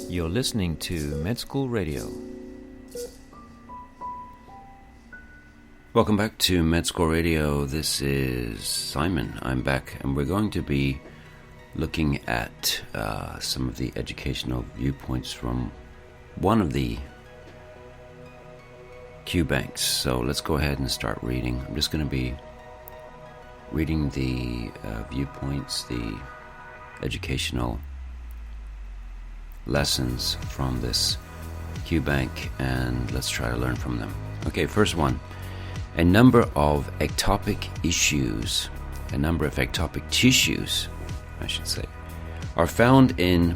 You're listening to Med School Radio. Welcome back to Med School Radio. This is Simon. I'm back, and we're going to be looking at some of the educational viewpoints from one of the QBanks. So let's go ahead and start reading. I'm just going to be reading the viewpoints, the educational lessons from this QBank, and let's try to learn from them. Okay, first one. A number of ectopic tissues, I should say, are found in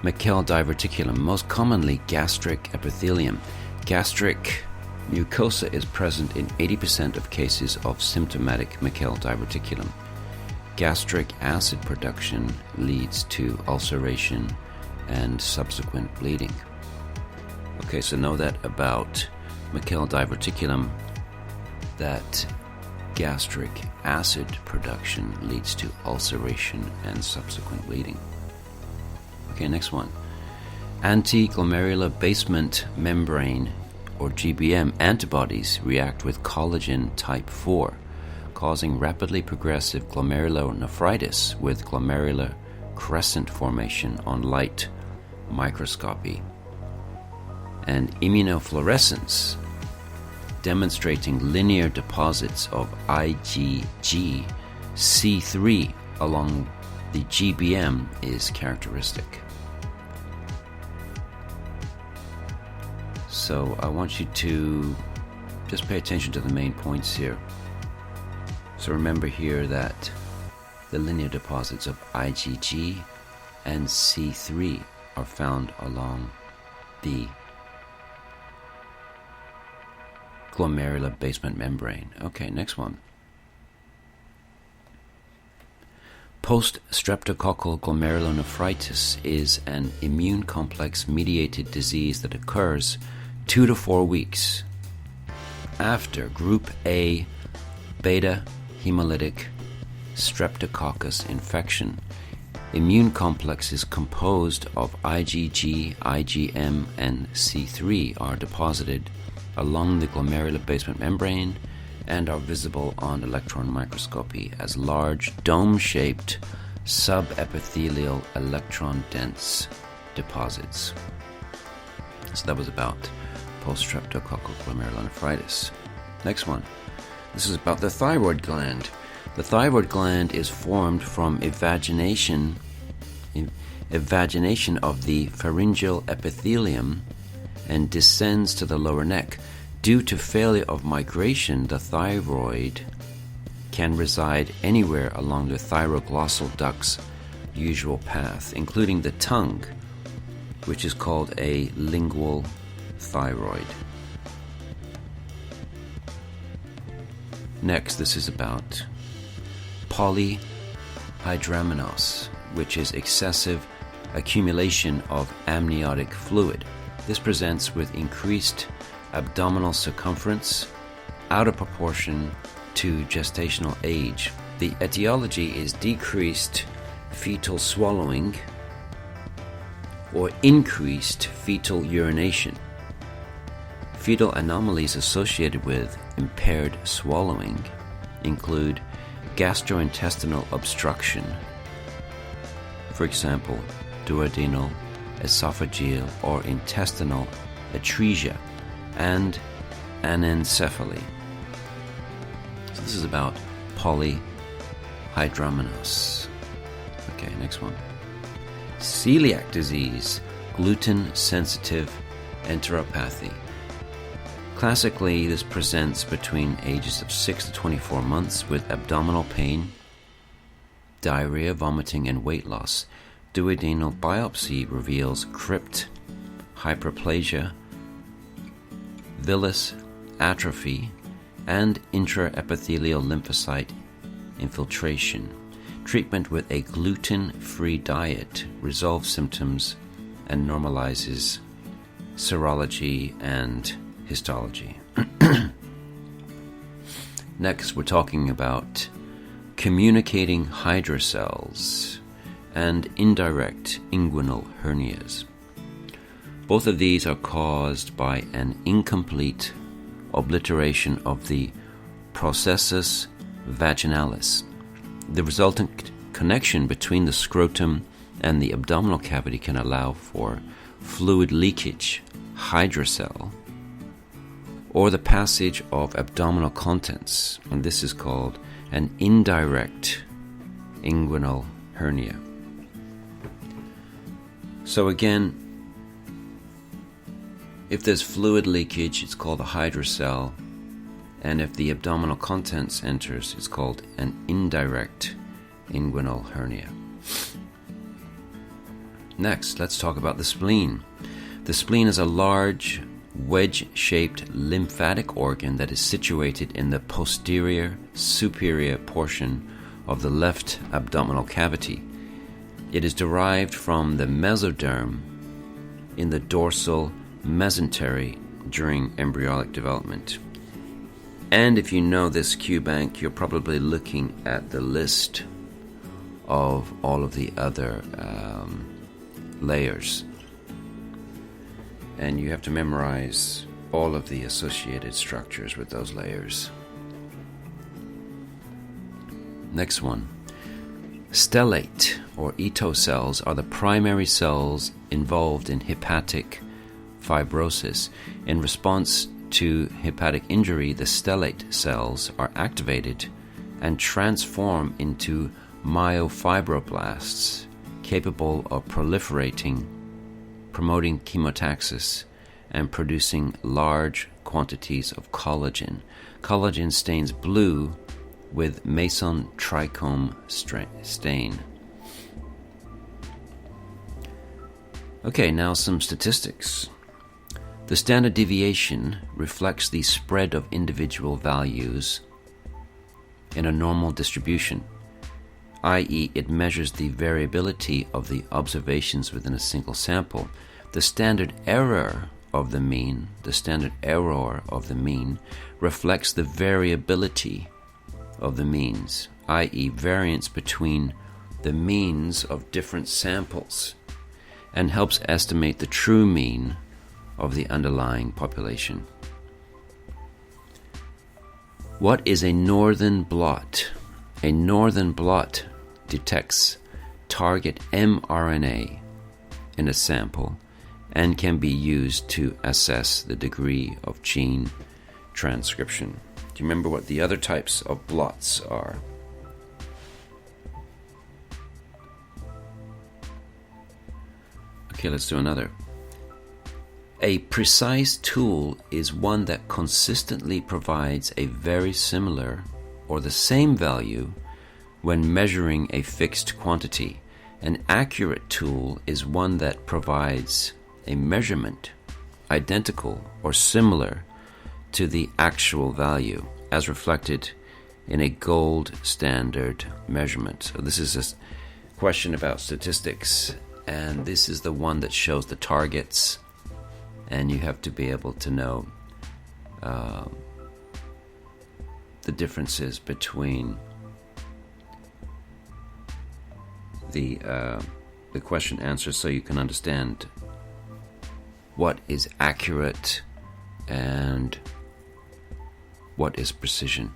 Meckel diverticulum, most commonly gastric epithelium. Gastric mucosa is present in 80% of cases of symptomatic Meckel diverticulum. Gastric acid production leads to ulceration and subsequent bleeding. Okay, so know that about Meckel diverticulum, that gastric acid production leads to ulceration and subsequent bleeding. Okay, next one. Anti-glomerular basement membrane, or GBM, antibodies react with collagen type 4, causing rapidly progressive glomerulonephritis with glomerular crescent formation on light microscopy, and immunofluorescence, demonstrating linear deposits of IgG-C3 along the GBM is characteristic. So I want you to just pay attention to the main points here. So remember here that the linear deposits of IgG and C3 are found along the glomerular basement membrane. Okay, next one. Post-streptococcal glomerulonephritis is an immune complex mediated disease that occurs 2 to 4 weeks after group A beta hemolytic streptococcus infection. Immune complex is composed of IgG, IgM, and C3 are deposited along the glomerular basement membrane and are visible on electron microscopy as large dome-shaped subepithelial electron-dense deposits. So that was about post-streptococcal glomerulonephritis. Next one. This is about the thyroid gland. The thyroid gland is formed from evagination of the pharyngeal epithelium and descends to the lower neck. Due to failure of migration, the thyroid can reside anywhere along the thyroglossal duct's usual path, including the tongue, which is called a lingual thyroid. Next, this is about polyhydramnios, which is excessive accumulation of amniotic fluid. This presents with increased abdominal circumference out of proportion to gestational age. The etiology is decreased fetal swallowing or increased fetal urination. Fetal anomalies associated with impaired swallowing include gastrointestinal obstruction, for example, duodenal, esophageal, or intestinal atresia, and anencephaly. So this is about polyhydramnios. Okay, next one. Celiac disease, gluten-sensitive enteropathy. Classically, this presents between ages of 6 to 24 months with abdominal pain, diarrhea, vomiting, and weight loss. Duodenal biopsy reveals crypt, hyperplasia, villus atrophy, and intraepithelial lymphocyte infiltration. Treatment with a gluten-free diet resolves symptoms and normalizes serology and histology. Next, we're talking about communicating hydrocells. and indirect inguinal hernias. Both of these are caused by an incomplete obliteration of the processus vaginalis. The resultant connection between the scrotum and the abdominal cavity can allow for fluid leakage, hydrocele, or the passage of abdominal contents, and this is called an indirect inguinal hernia. So again, if there's fluid leakage, it's called a hydrocele, and if the abdominal contents enters, it's called an indirect inguinal hernia. Next, let's talk about the spleen. The spleen is a large, wedge-shaped lymphatic organ that is situated in the posterior superior portion of the left abdominal cavity. It is derived from the mesoderm in the dorsal mesentery during embryonic development. And if you know this QBank, you're probably looking at the list of all of the other layers. And you have to memorize all of the associated structures with those layers. Next one. Stellate or Ito cells are the primary cells involved in hepatic fibrosis. In response to hepatic injury, the stellate cells are activated and transform into myofibroblasts capable of proliferating, promoting chemotaxis, and producing large quantities of collagen. Collagen stains blue with Mason trichome stain. Okay, now some statistics. The standard deviation reflects the spread of individual values in a normal distribution, i.e., it measures the variability of the observations within a single sample. The standard error of the mean, reflects the variability of the means, i.e., variance between the means of different samples, and helps estimate the true mean of the underlying population. What is a northern blot? A northern blot detects target mRNA in a sample and can be used to assess the degree of gene transcription. Do you remember what the other types of blots are? Okay, let's do another. A precise tool is one that consistently provides a very similar or the same value when measuring a fixed quantity. An accurate tool is one that provides a measurement identical or similar to the actual value as reflected in a gold standard measurement. So this is a question about statistics, and this is the one that shows the targets, and you have to be able to know the differences between the question answers, so you can understand what is accurate and what is precision.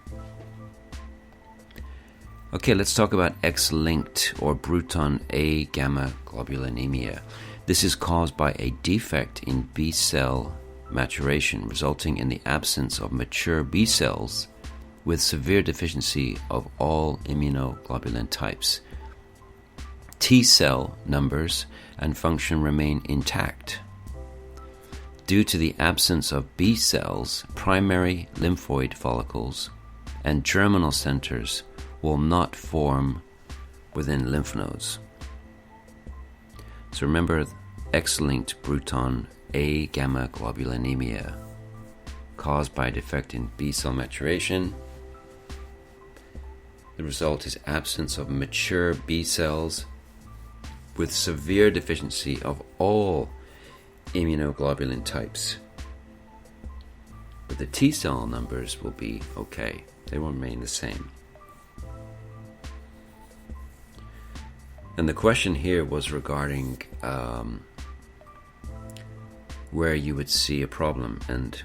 Okay, let's talk about X-linked or Bruton A gamma globulinemia. This is caused by a defect in B cell maturation, resulting in the absence of mature B cells with severe deficiency of all immunoglobulin types. T cell numbers and function remain intact. Due to the absence of B cells, primary lymphoid follicles and germinal centers will not form within lymph nodes. So remember, X-linked Bruton A gamma globulinemia caused by a defect in B cell maturation. The result is absence of mature B cells with severe deficiency of all immunoglobulin types. But the T cell numbers will be okay. They will remain the same. And the question here was regarding where you would see a problem, and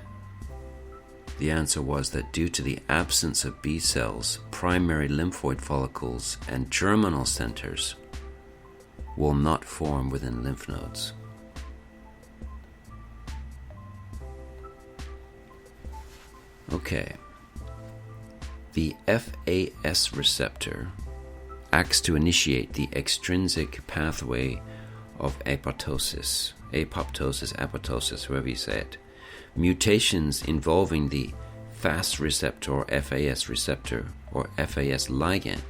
the answer was that due to the absence of B cells, primary lymphoid follicles and germinal centers will not form within lymph nodes. Okay. The FAS receptor acts to initiate the extrinsic pathway of apoptosis, apoptosis, however you say it. Mutations involving the FAS receptor or FAS receptor or FAS ligand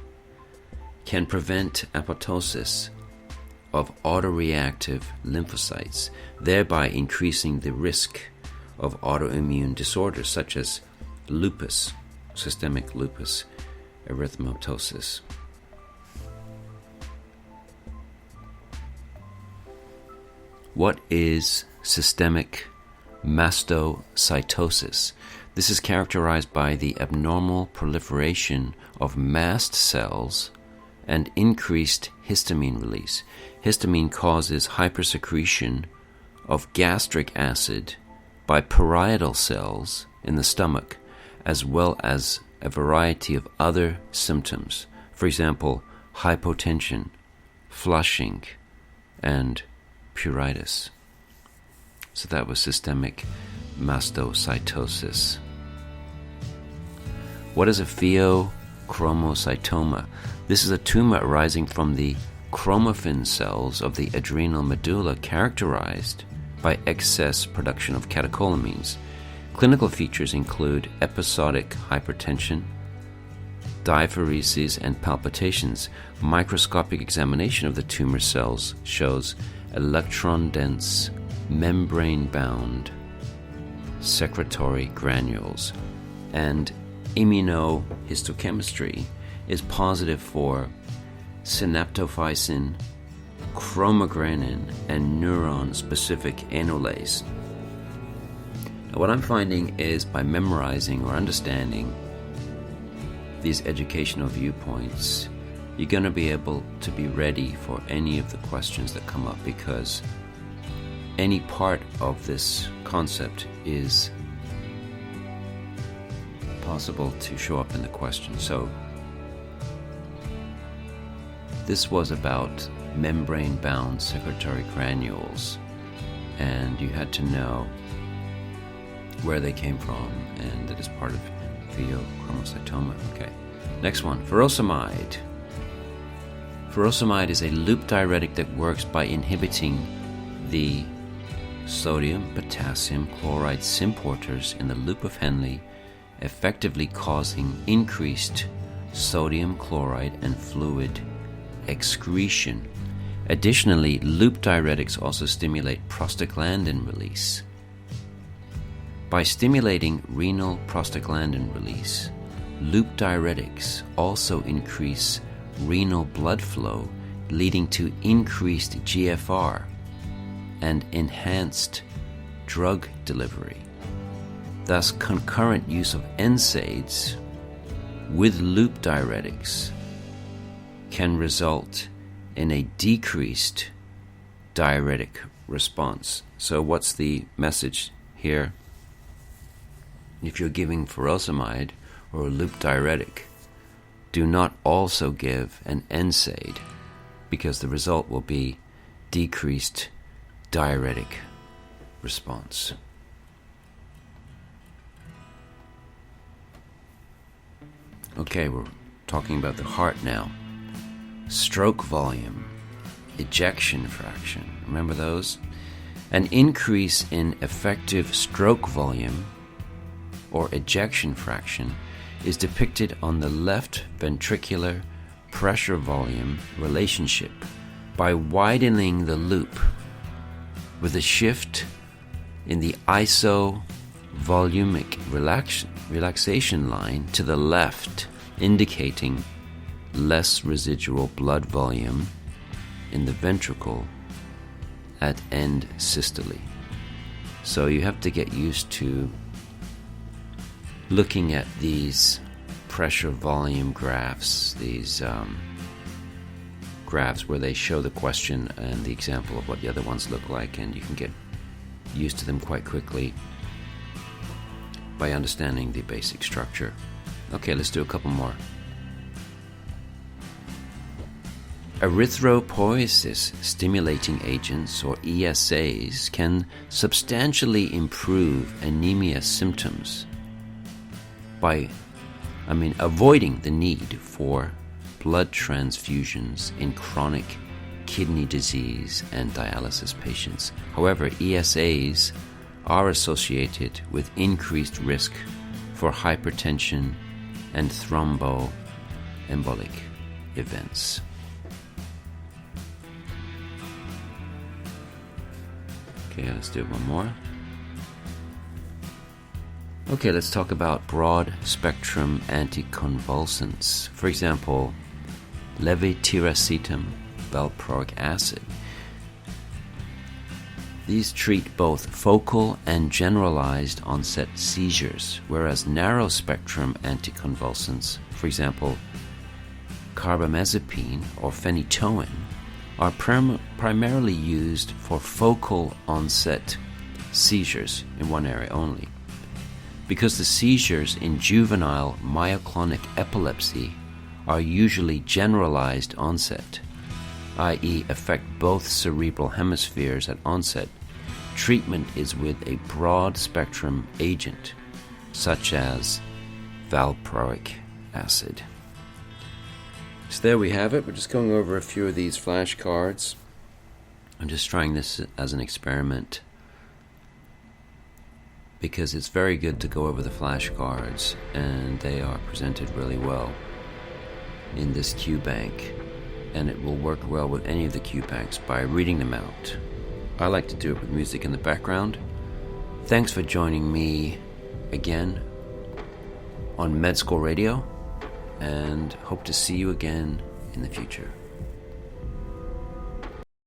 can prevent apoptosis of autoreactive lymphocytes, thereby increasing the risk of autoimmune disorders such as lupus, systemic lupus erythematosus. What is systemic mastocytosis? This is characterized by the abnormal proliferation of mast cells and increased histamine release. Histamine causes hypersecretion of gastric acid by parietal cells in the stomach, as well as a variety of other symptoms. For example, hypotension, flushing, and pruritus. So that was systemic mastocytosis. What is a pheochromocytoma? This is a tumor arising from the chromaffin cells of the adrenal medulla, characterized by excess production of catecholamines. Clinical features include episodic hypertension, diaphoresis, and palpitations. Microscopic examination of the tumor cells shows electron-dense, membrane-bound secretory granules, and immunohistochemistry is positive for synaptophysin, chromogranin, and neuron-specific enolase. Now, what I'm finding is by memorizing or understanding these educational viewpoints, you're going to be able to be ready for any of the questions that come up, because any part of this concept is possible to show up in the question. So this was about membrane-bound secretory granules, and you had to know where they came from, and that is part of pheochromocytoma. Okay, next one, furosemide. Furosemide is a loop diuretic that works by inhibiting the sodium potassium chloride symporters in the loop of Henle, effectively causing increased sodium chloride and fluid excretion. Additionally, loop diuretics also stimulate prostaglandin release. By stimulating renal prostaglandin release, loop diuretics also increase renal blood flow, leading to increased GFR and enhanced drug delivery. Thus, concurrent use of NSAIDs with loop diuretics can result in a decreased diuretic response. So what's the message here? If you're giving furosemide or a loop diuretic, do not also give an NSAID, because the result will be decreased diuretic response. Okay, we're talking about the heart now. Stroke volume, ejection fraction, remember those? An increase in effective stroke volume or ejection fraction is depicted on the left ventricular pressure volume relationship by widening the loop with a shift in the isovolumic relaxation line to the left, indicating less residual blood volume in the ventricle at end systole. So you have to get used to looking at these pressure volume graphs, these graphs where they show the question and the example of what the other ones look like, and you can get used to them quite quickly by understanding the basic structure. Okay, let's do a couple more. Erythropoiesis stimulating agents, or ESAs, can substantially improve anemia symptoms by avoiding the need for blood transfusions in chronic kidney disease and dialysis patients. However, ESAs are associated with increased risk for hypertension and thromboembolic events. Okay, let's do one more. Okay, let's talk about broad-spectrum anticonvulsants. For example, levetiracetam, valproic acid. These treat both focal and generalized onset seizures, whereas narrow-spectrum anticonvulsants, for example, carbamazepine or phenytoin, are primarily used for focal onset seizures in one area only. Because the seizures in juvenile myoclonic epilepsy are usually generalized onset, i.e. affect both cerebral hemispheres at onset, treatment is with a broad-spectrum agent, such as valproic acid. So there we have it. We're just going over a few of these flashcards. I'm just trying this as an experiment because it's very good to go over the flashcards, and they are presented really well in this QBank, and it will work well with any of the QBanks by reading them out. I like to do it with music in the background. Thanks for joining me again on Med School Radio, and hope to see you again in the future.